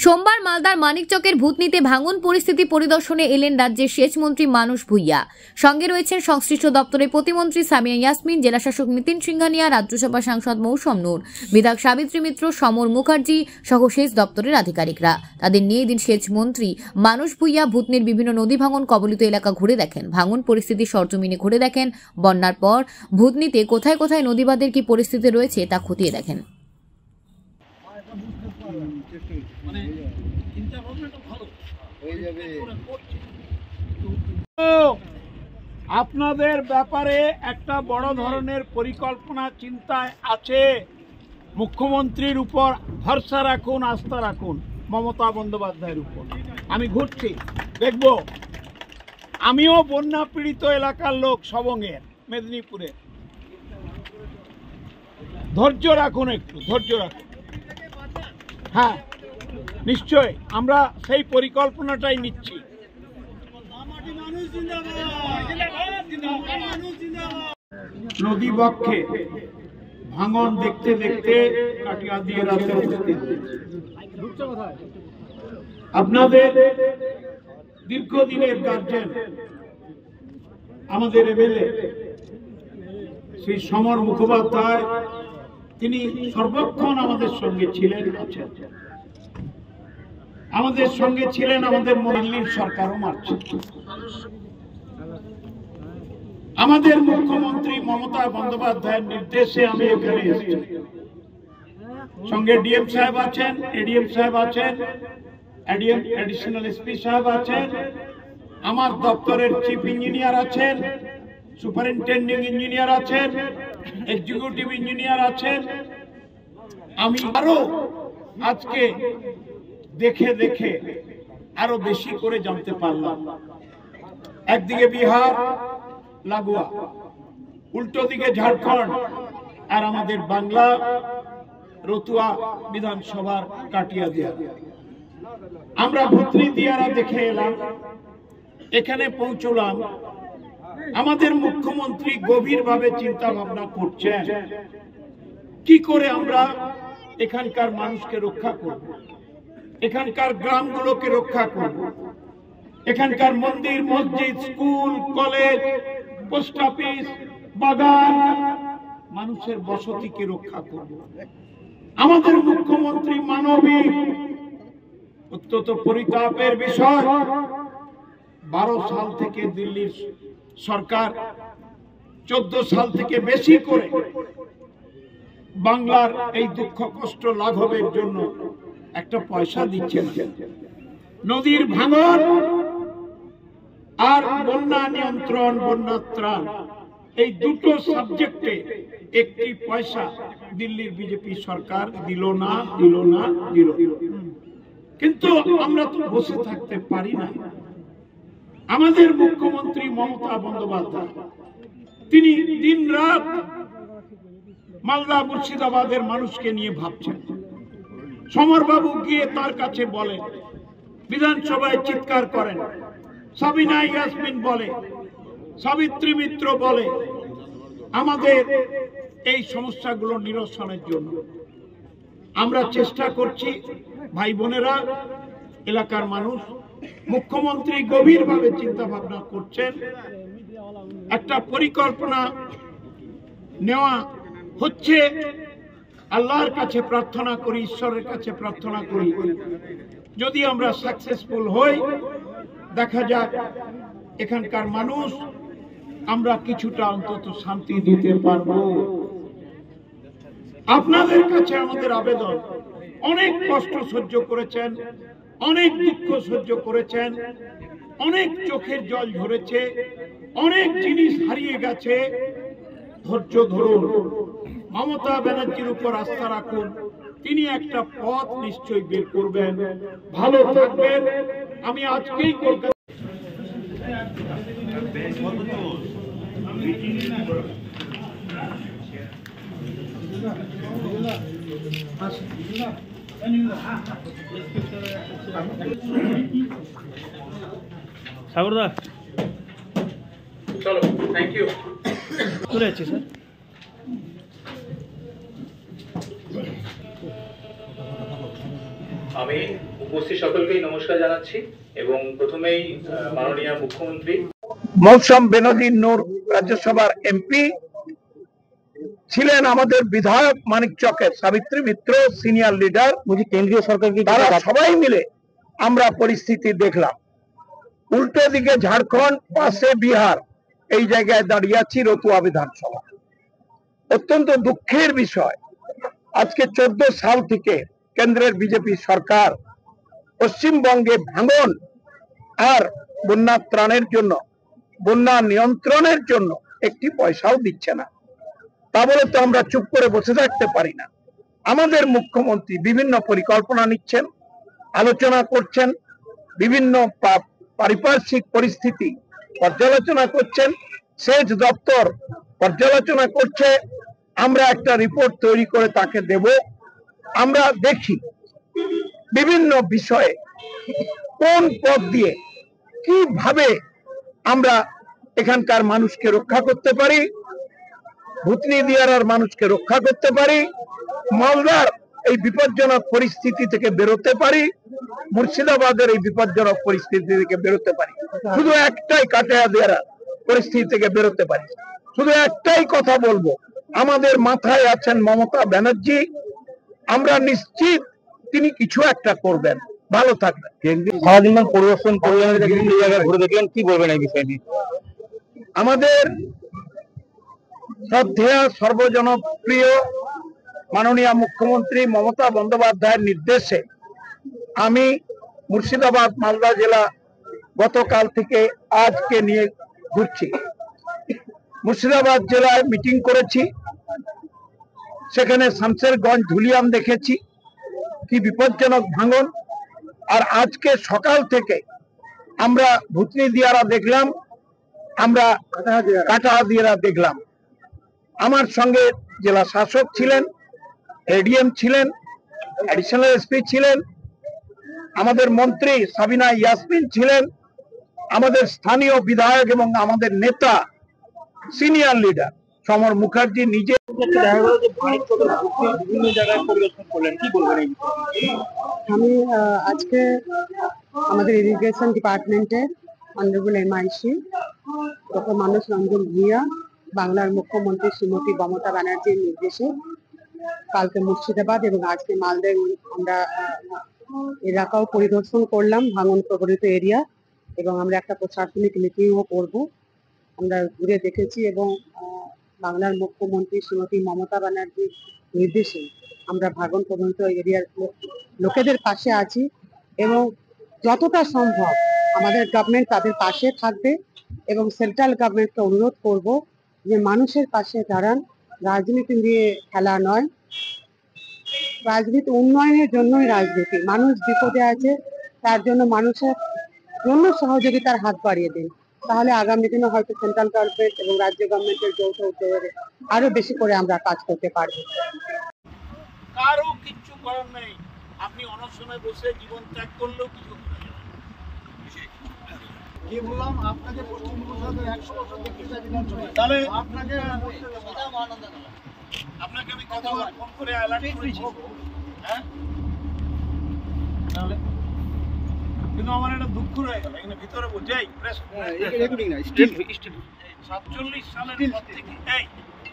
সোমবার মালদার মানিকচকের ভূতনিতে ভাঙন পরিস্থিতি পরিদর্শনে এলেন রাজ্যের সেচ মন্ত্রী মানস ভুইয়া। সঙ্গে রয়েছেন সংশ্লিষ্ট দপ্তরের প্রতিমন্ত্রী সামিয়া ইয়াসমিন, জেলাশাসক নিতিন সিংহানিয়া, রাজ্যসভা সাংসদ মৌসম নূর, বিধায়ক সাবিত্রী মিত্র, সমর মুখার্জি সহ সেচ দপ্তরের আধিকারিকরা। তাদের নিয়ে এদিন সেচ মন্ত্রী মানস ভুইয়া ভূতনির বিভিন্ন নদী ভাঙন কবলিত এলাকা ঘুরে দেখেন, ভাঙন পরিস্থিতি সরজমিনে ঘুরে দেখেন। বন্যার পর ভূতনিতে কোথায় কোথায় নদীবাঁধের কি পরিস্থিতি রয়েছে তা খতিয়ে দেখেন। আপনাদের ব্যাপারে একটা বড় ধরনের পরিকল্পনা চিন্তায় আছে। মুখ্যমন্ত্রীর উপর ভরসা রাখুন, আস্থা রাখুন, মমতা বন্দ্যোপাধ্যায়ের উপর। আমি ঘুরছি, দেখব। আমিও বন্যা পীড়িত এলাকার লোক, সবংয়ের, মেদিনীপুরে। ধৈর্য রাখুন, একটু ধৈর্য রাখুন। হ্যাঁ, নিশ্চয় আমরা সেই পরিকল্পনাটাই নিচ্ছি। নদী বক্ষে ভাঙন দেখতে দেখতে কাটিয়া দিয়ে রাতে আপনাদের দীর্ঘদিনের গার্জেন আমাদের এমএলএ শ্রী সমর মুখোপাধ্যায়, তিনি সর্বক্ষণ আমাদের সঙ্গে ছিলেন, আছেন, আমাদের সঙ্গে ছিলেন। আমাদের দিল্লির সরকারও মারছে। আমাদের মুখ্যমন্ত্রী মমতা বন্দ্যোপাধ্যায়ের নির্দেশে আমি এখানে এসেছি। সঙ্গে ডিএম সাহেব আছেন, এডিএম সাহেব আছেন, অ্যাডিশনাল এসপি সাহেব আছেন, আমার দপ্তরের চিফ ইঞ্জিনিয়ার আছেন, সুপারিনটেন্ডিং ইঞ্জিনিয়ার আছেন, এক্সিকিউটিভ ইঞ্জিনিয়ার আছেন। আমি আরো আজকে দেখে দেখে আরো বেশি করে জানতে পারলাম। একদিকে বিহার লাগোয়া, উল্টো দিকে ঝাড়খণ্ড, আর আমাদের বাংলা রতুয়া বিধানসভার কাটিয়া দিয়া। আমরা ভূতনি দিয়ারা দেখে এলাম, এখানে পৌঁছলাম। আমাদের মুখ্যমন্ত্রী গভীরভাবে চিন্তা ভাবনা করছেন কি করে আমরা এখানকার মানুষকে রক্ষা করব, এখানকার গ্রামগুলোকে রক্ষা করব, এখানকার মন্দির, মসজিদ, স্কুল, কলেজ, পোস্ট অফিস, বাগান, মানুষের বসতিকে রক্ষা করব। আমাদের মুখ্যমন্ত্রী মানবিক, অত্যন্ত পরিতাপের বিষয়, 12 সাল থেকে দিল্লির সরকার 14 সাল থেকে বেশি করে বাংলার এই দুঃখ কষ্ট লাঘবের জন্য একটা পয়সা দিচ্ছে না। নদীর ভাঙন আর বন্যা নিয়ন্ত্রণ, বন্যা ত্রাণ, এই দুটো সাবজেক্টে একটি পয়সা দিল্লির বিজেপি সরকার দিল না। কিন্তু আমরা তো বসে থাকতে পারি না। আমাদের মুখ্যমন্ত্রী মমতা বন্দ্যোপাধ্যায়, তিনি দিন রাত মালদা মুর্শিদাবাদের মানুষকে নিয়ে ভাবছেন। সমরবাবু গিয়ে তার কাছে বলেন, বিধানসভায় চিৎকার করেন, সাবিনা ইয়াসমিন বলে, সাবিত্রী মিত্র বলে, আমাদের এই সমস্যাগুলো নিরসনের জন্য আমরা চেষ্টা করছি। ভাই বোনেরা, এলাকার মানুষ, মুখ্যমন্ত্রী গভীরভাবে চিন্তা ভাবনা করছেন। একটা পরিকল্পনা নেওয়া হচ্ছে। আল্লাহর কাছে প্রার্থনা করি, ঈশ্বরের কাছে প্রার্থনা করি, যদি আমরা সাকসেসফুল হই, দেখা যাক এখানকার মানুষ আমরা কিছুটা অন্তত শান্তি দিতে পারবো। আপনাদের কাছে আমাদের আবেদন, অনেক কষ্ট সহ্য করেছেন, অনেক দুঃখ সহ্য করেছেন, অনেক চোখের জল ঝরেছে, অনেক জিনিস হারিয়ে গেছে। ধৈর্য ধরুন, মমতা ব্যানার্জির উপর আস্থা রাখুন, তিনি একটা পথ নিশ্চয়ই বের করবেন। ভালো থাকবেন। আমি আজকেই কলকাতা সাগরদা, চলো, থ্যাংক ইউ। চলে যাচ্ছি স্যার। আমি উপস্থিত সকলকেই নমস্কার জানাচ্ছি এবং প্রথমেই মাননীয় মুখ্যমন্ত্রী মৌসম বেনজির নূর রাজ্যসভার এমপি ছিলেন, আমাদের বিধায়ক মানিকচকের সাবিত্রী মিত্র সিনিয়র লিডার, কেন্দ্রীয় সরকারকে তারা সবাই মিলে আমরা পরিস্থিতি দেখলাম। উল্টো দিকে ঝাড়খণ্ড, পাশে বিহার, এই জায়গায় দাঁড়িয়ে আছি রতুয়া বিধানসভা। অত্যন্ত দুঃখের বিষয়, আজকে 14 সাল থেকে কেন্দ্রের বিজেপি সরকার পশ্চিমবঙ্গে ভাঙন আর বন্যা ত্রাণের জন্য, বন্যা নিয়ন্ত্রণের জন্য একটি পয়সাও দিচ্ছে না। তা বলে তো আমরা চুপ করে বসে থাকতে পারি না। আমাদের মুখ্যমন্ত্রী বিভিন্ন পরিকল্পনা নিচ্ছেন, আলোচনা করছেন, বিভিন্ন পারিপার্শ্বিক পরিস্থিতি পর্যালোচনা করছেন, সেচ দপ্তর পর্যালোচনা করছে। আমরা একটা রিপোর্ট তৈরি করে তাকে দেব। আমরা দেখি বিভিন্ন বিষয়ে কোন পথ দিয়ে কিভাবে আমরা এখানকার মানুষকে রক্ষা করতে পারি, ভুতনি দিয়ারার মানুষকে রক্ষা করতে পারি, মালদার এই বিপজ্জনক পরিস্থিতি থেকে বেরোতে পারি, মুর্শিদাবাদের এই বিপজ্জনক পরিস্থিতি থেকে বেরোতে পারি। শুধু একটাই, কাটিয়া দিয়ারা পরিস্থিতি থেকে বেরোতে পারি। শুধু একটাই কথা বলবো, আমাদের মাথায় আছেন মমতা ব্যানার্জি। আমরা নিশ্চিত তিনি কিছু একটা করবেন। ভালো থাকবেন। সারাদিন পরিদর্শন করলেন, বিভিন্ন জায়গায় ঘুরে দেখলেন, কি বলবেন এই বিষয় নিয়ে? আমাদের শ্রদ্ধেয় সর্বজনপ্রিয় মাননীয় মুখ্যমন্ত্রী মমতা বন্দ্যোপাধ্যায়ের নির্দেশে আমি মুর্শিদাবাদ, মালদা জেলা গতকাল থেকে আজকে নিয়ে ঘুরছি। মুর্শিদাবাদ জেলায় মিটিং করেছি, সেখানে শামশেরগঞ্জ, ধুলিয়ান দেখেছি কি বিপজ্জনক ভাঙন। আর আজকে সকাল থেকে আমরা ভুতনি দিয়ারা দেখলাম, আমরা কাটাহাদিয়ারা দেখলাম। আমার সঙ্গে জেলা শাসক ছিলেন, এডিএম ছিলেন, অ্যাডিশনাল এসপি ছিলেন, আমাদের মন্ত্রী সাবিনা ইয়াসমিন ছিলেন, আমাদের স্থানীয় বিধায়ক এবং আমাদের নেতা সিনিয়র লিডার সমর মুখার্জি নিজে। বিভিন্ন জায়গায় পরিদর্শন করলেন, কি বলবেন এই বিষয়ে? আমি আজকে আমাদের ইরিগেশন ডিপার্টমেন্টের অনারেবল MIC ডক্টর মানস রঞ্জন ভূঁইয়া, বাংলার মুখ্যমন্ত্রী শ্রীমতী মমতা ব্যানার্জির নির্দেশে কালকে মুর্শিদাবাদ এবং আজকে মালদায় আমরা এলাকাও পরিদর্শন করলাম, ভাঙন প্রবলিত এরিয়া, এবং আমরা একটা প্রশাসনিক মিটিংও করব। আমরা ঘুরে দেখেছি এবং বাংলার মুখ্যমন্ত্রী শ্রীমতী মমতা ব্যানার্জির নির্দেশে আমরা ভাঙন প্রবলিত এরিয়ার লোকেদের পাশে আছি এবং যতটা সম্ভব আমাদের গভর্নমেন্ট তাদের পাশে থাকবে এবং সেন্ট্রাল গভর্নমেন্টকে অনুরোধ করব যে মানুষের পাশে দাঁড়ান, রাজনীতি দিয়ে খেলা নয়। রাজনীতি উন্নয়নের জন্যই রাজনীতি। মানুষ বিপদে আছে, তার জন্য মানুষের জন্য সহযোগিতার হাত বাড়িয়ে দিন, তাহলে আগামী দিনে হয়তো সেন্ট্রাল গভর্নমেন্ট এবং রাজ্য গভর্নমেন্টের যৌথ উদ্যোগে আরো বেশি করে আমরা কাজ করতে পারবো। কারো কিচ্ছু করার নেই, আপনি অনশনে বসে জীবন ত্যাগ করলেও কিছু কি বললাম আপনাকে পশ্চিমবঙ্গ সরকার 100 বছর দেখতে চাইছেন, তাহলে আপনাকে আমি কথা ফোন করে অ্যালার্ট করেছি। হ্যাঁ, তাহলে কিন্তু আমার একটা দুঃখ রয়ে গেল এখানে ভিতরে বোঝাই 47 সালের পর থেকে